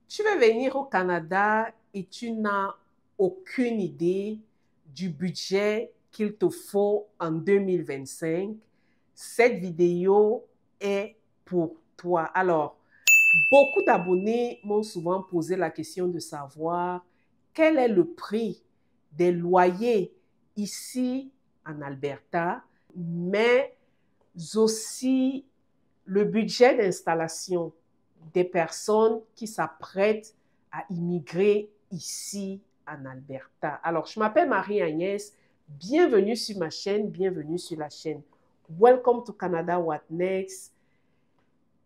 Tu veux venir au Canada et tu n'as aucune idée du budget qu'il te faut en 2025. Cette vidéo est pour toi. Alors, beaucoup d'abonnés m'ont souvent posé la question de savoir quel est le prix des loyers ici en Alberta, mais aussi le budget d'installation des personnes qui s'apprêtent à immigrer ici en Alberta. Alors, je m'appelle Marie-Agnès. Bienvenue sur ma chaîne, bienvenue sur la chaîne Welcome to Canada What Next.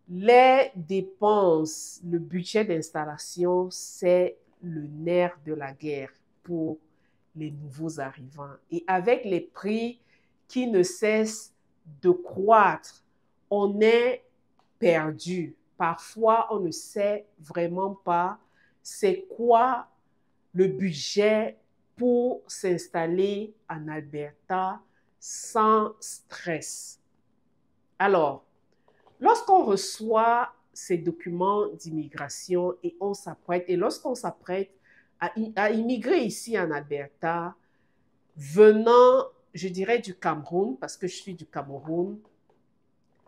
Les dépenses, le budget d'installation, c'est le nerf de la guerre pour les nouveaux arrivants. Et avec les prix qui ne cessent de croître, on est perdu. Parfois, on ne sait vraiment pas c'est quoi le budget pour s'installer en Alberta sans stress. Alors, lorsqu'on reçoit ces documents d'immigration et on s'apprête, et lorsqu'on s'apprête à immigrer ici en Alberta, venant, je dirais, du Cameroun, parce que je suis du Cameroun,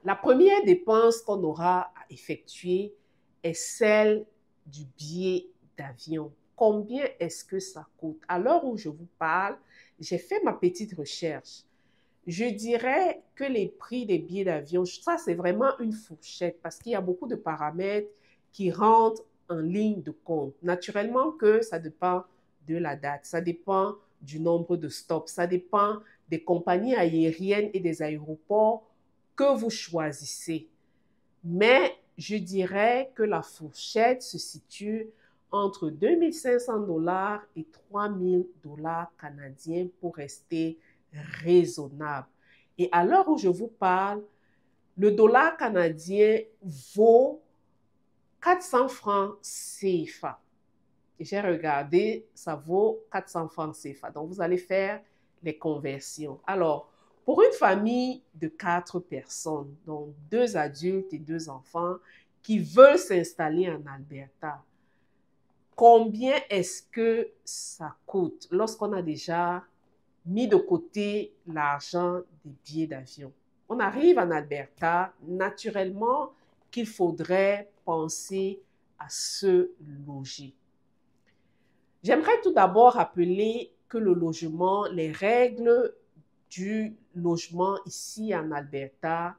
la première dépense qu'on aura à effectuer est celle du billet d'avion. Combien est-ce que ça coûte? À l'heure où je vous parle, j'ai fait ma petite recherche. Je dirais que les prix des billets d'avion, ça c'est vraiment une fourchette parce qu'il y a beaucoup de paramètres qui rentrent en ligne de compte. Naturellement que ça dépend de la date, ça dépend du nombre de stops, ça dépend des compagnies aériennes et des aéroports que vous choisissez. Mais je dirais que la fourchette se situe entre 2500 $ et 3000 $ canadiens pour rester raisonnable. Et à l'heure où je vous parle, le dollar canadien vaut 400 francs CFA. J'ai regardé, ça vaut 400 francs CFA. Donc, vous allez faire les conversions. Alors, pour une famille de 4 personnes, donc 2 adultes et 2 enfants, qui veulent s'installer en Alberta, combien est-ce que ça coûte lorsqu'on a déjà mis de côté l'argent des billets d'avion? On arrive en Alberta, naturellement qu'il faudrait penser à se loger. J'aimerais tout d'abord rappeler que le logement, les règles du logement ici en Alberta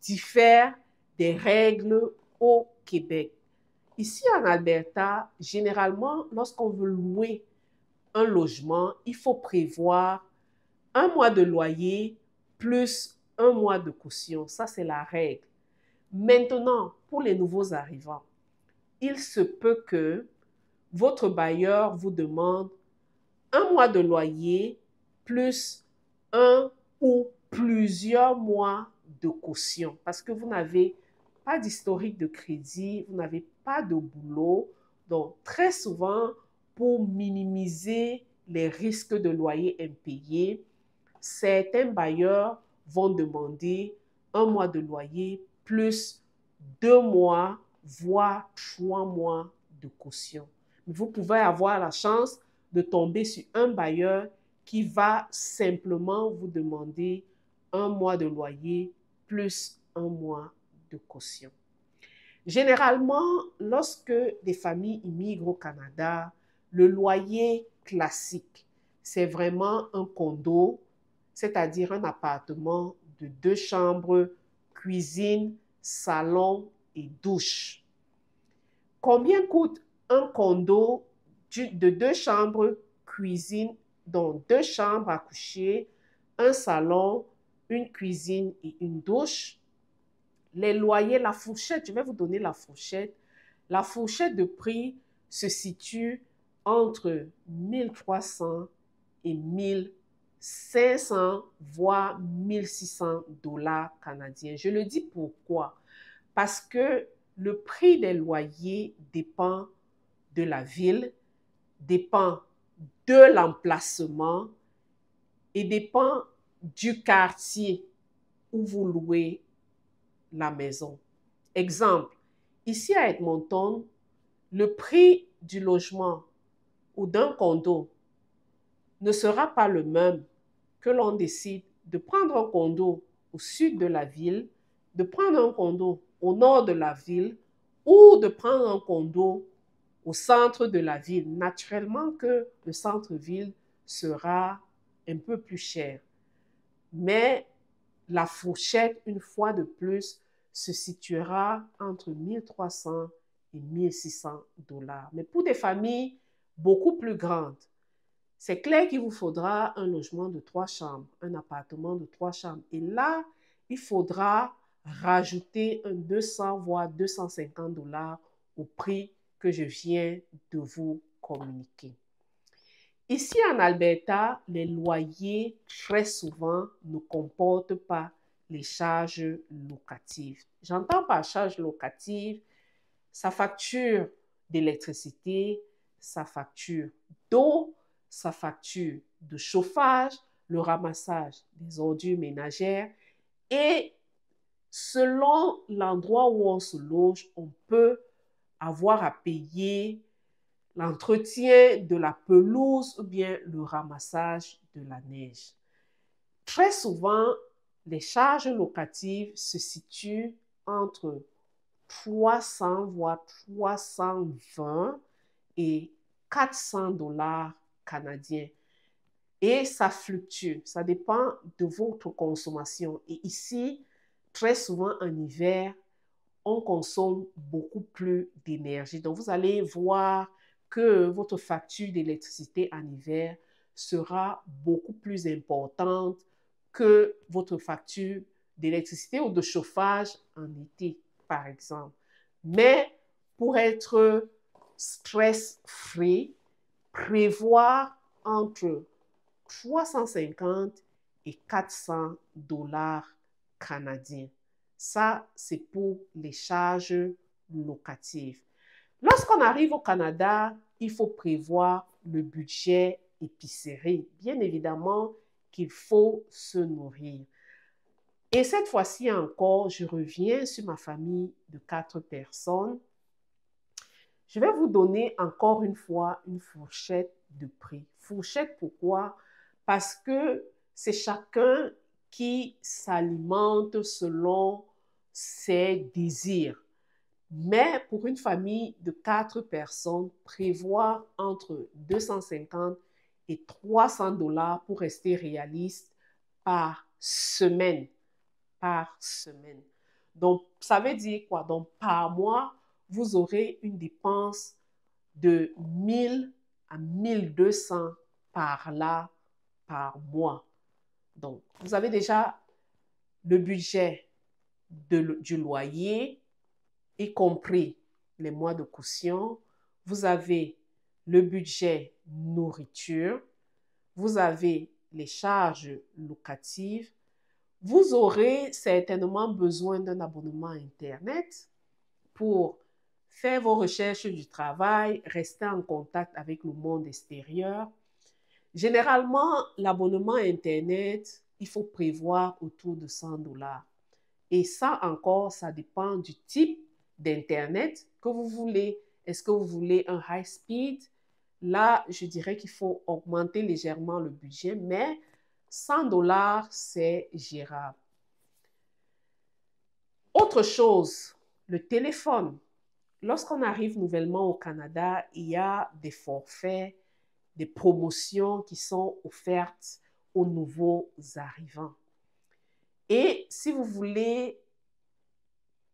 diffèrent des règles au Québec. Ici en Alberta, généralement, lorsqu'on veut louer un logement, il faut prévoir 1 mois de loyer plus 1 mois de caution. Ça, c'est la règle. Maintenant, pour les nouveaux arrivants, il se peut que votre bailleur vous demande 1 mois de loyer plus 1 ou plusieurs mois de caution parce que vous n'avez pas d'historique de crédit, vous n'avez pas de boulot. Donc, très souvent, pour minimiser les risques de loyer impayés, certains bailleurs vont demander 1 mois de loyer plus 2 mois, voire 3 mois de caution. Vous pouvez avoir la chance de tomber sur un bailleur qui va simplement vous demander 1 mois de loyer plus 1 mois de caution. Généralement, lorsque des familles immigrent au Canada, le loyer classique, c'est vraiment un condo, c'est-à-dire un appartement de 2 chambres, cuisine, salon et douche. Combien coûte un condo de 2 chambres, cuisine, donc 2 chambres à coucher, un salon, une cuisine et une douche? Les loyers, la fourchette, je vais vous donner la fourchette. La fourchette de prix se situe entre 1300 et 1500, voire 1600 $ canadiens. Je le dis pourquoi? Parce que le prix des loyers dépend de la ville, dépend de l'emplacement et dépend du quartier où vous louez la maison. Exemple, ici à Edmonton, le prix du logement ou d'un condo ne sera pas le même que l'on décide de prendre un condo au sud de la ville, de prendre un condo au nord de la ville ou de prendre un condo au centre de la ville. Naturellement que le centre-ville sera un peu plus cher. Mais la fourchette, une fois de plus, se situera entre 1300 et 1600 dollars. Mais pour des familles beaucoup plus grandes, c'est clair qu'il vous faudra un logement de 3 chambres, un appartement de 3 chambres. Et là, il faudra rajouter un 200 voire 250 dollars au prix que je viens de vous communiquer. Ici en Alberta, les loyers très souvent ne comportent pas les charges locatives. J'entends par charge locative sa facture d'électricité, sa facture d'eau, sa facture de chauffage, le ramassage des ordures ménagères et selon l'endroit où on se loge, on peut avoir à payer l'entretien de la pelouse ou bien le ramassage de la neige. Très souvent, les charges locatives se situent entre 300 voire 320 et 400 dollars canadiens. Et ça fluctue, ça dépend de votre consommation. Et ici, très souvent en hiver, on consomme beaucoup plus d'énergie. Donc, vous allez voir que votre facture d'électricité en hiver sera beaucoup plus importante que votre facture d'électricité ou de chauffage en été, par exemple. Mais pour être stress-free, prévoir entre 350 et 400 dollars canadiens. Ça, c'est pour les charges locatives. Lorsqu'on arrive au Canada, il faut prévoir le budget épicerie. Bien évidemment qu'il faut se nourrir. Et cette fois-ci encore, je reviens sur ma famille de 4 personnes. Je vais vous donner encore une fois une fourchette de prix. Fourchette pourquoi? Parce que c'est chacun qui s'alimente selon ses désirs. Mais pour une famille de 4 personnes, prévoir entre 250 et 300 dollars pour rester réaliste par semaine. Par semaine. Donc, ça veut dire quoi? Donc, par mois, vous aurez une dépense de 1000 à 1200 par là, par mois. Donc, vous avez déjà le budget du loyer, y compris les mois de caution. Vous avez le budget nourriture. Vous avez les charges locatives. Vous aurez certainement besoin d'un abonnement Internet pour faire vos recherches du travail, rester en contact avec le monde extérieur. Généralement, l'abonnement Internet, il faut prévoir autour de 100 dollars. Et ça encore, ça dépend du type d'Internet que vous voulez. Est-ce que vous voulez un high speed? Là, je dirais qu'il faut augmenter légèrement le budget, mais 100 dollars, c'est gérable. Autre chose, le téléphone. Lorsqu'on arrive nouvellement au Canada, il y a des forfaits, des promotions qui sont offertes aux nouveaux arrivants. Et si vous voulez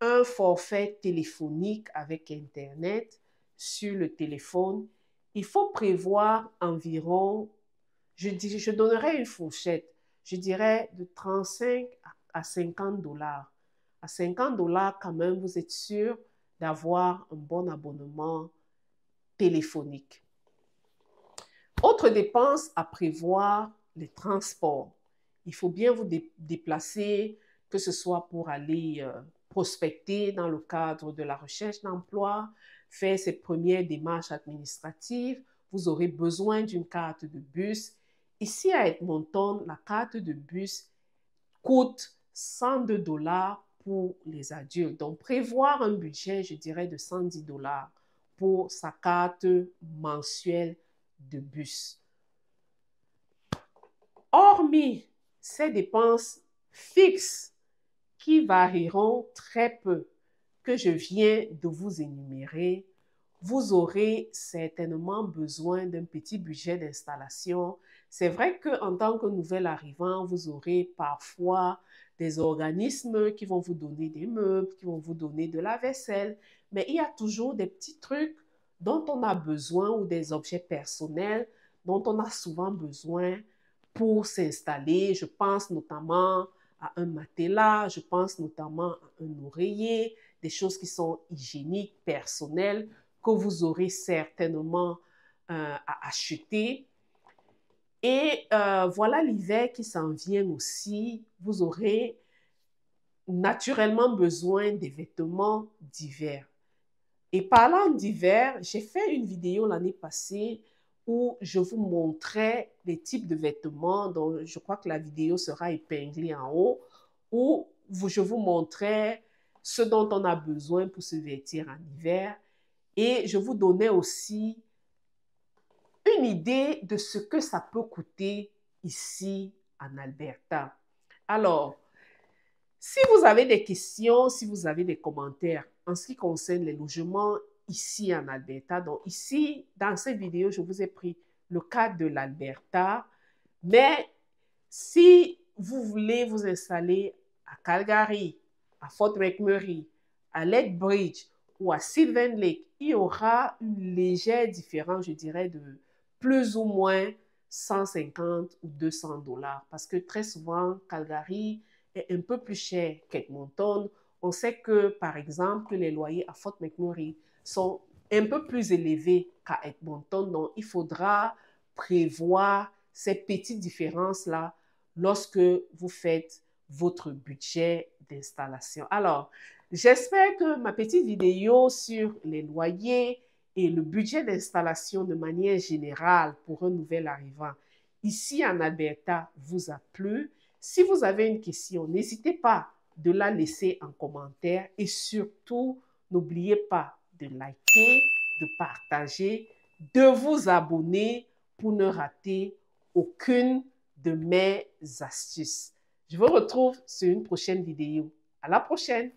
un forfait téléphonique avec Internet sur le téléphone, il faut prévoir environ, je donnerai une fourchette, je dirais de 35 à 50 dollars. À 50 dollars, quand même, vous êtes sûr d'avoir un bon abonnement téléphonique. Autre dépense à prévoir, les transports. Il faut bien vous déplacer, que ce soit pour aller prospecter dans le cadre de la recherche d'emploi, faire ses premières démarches administratives. Vous aurez besoin d'une carte de bus. Ici à Edmonton, la carte de bus coûte 102 dollars pour les adultes. Donc, prévoir un budget, je dirais, de 110 dollars pour sa carte mensuelle de bus. Hormis ces dépenses fixes qui varieront très peu, que je viens de vous énumérer, vous aurez certainement besoin d'un petit budget d'installation. C'est vrai qu'en tant que nouvel arrivant, vous aurez parfois des organismes qui vont vous donner des meubles, qui vont vous donner de la vaisselle, mais il y a toujours des petits trucs dont on a besoin ou des objets personnels dont on a souvent besoin pour s'installer. Je pense notamment à un matelas, je pense notamment à un oreiller, des choses qui sont hygiéniques, personnelles, que vous aurez certainement à acheter. Et voilà l'hiver qui s'en vient aussi. Vous aurez naturellement besoin des vêtements d'hiver. Et parlant d'hiver, j'ai fait une vidéo l'année passée où je vous montrais les types de vêtements, dont je crois que la vidéo sera épinglée en haut, où je vous montrais ce dont on a besoin pour se vêtir en hiver. Et je vous donnais aussi une idée de ce que ça peut coûter ici en Alberta. Alors, si vous avez des questions, si vous avez des commentaires en ce qui concerne les logements ici en Alberta, donc ici, dans cette vidéo, je vous ai pris le cas de l'Alberta, mais si vous voulez vous installer à Calgary, à Fort McMurray, à Lethbridge ou à Sylvan Lake, il y aura une légère différence, je dirais, de plus ou moins 150 ou 200 $. Parce que très souvent, Calgary est un peu plus cher qu'Edmonton. On sait que, par exemple, les loyers à Fort McMurray sont un peu plus élevés qu'à Edmonton. Donc, il faudra prévoir ces petites différences-là lorsque vous faites votre budget d'installation. Alors, j'espère que ma petite vidéo sur les loyers et le budget d'installation de manière générale pour un nouvel arrivant ici en Alberta vous a plu. Si vous avez une question, n'hésitez pas de la laisser en commentaire et surtout, n'oubliez pas de liker, de partager, de vous abonner pour ne rater aucune de mes astuces. Je vous retrouve sur une prochaine vidéo. À la prochaine!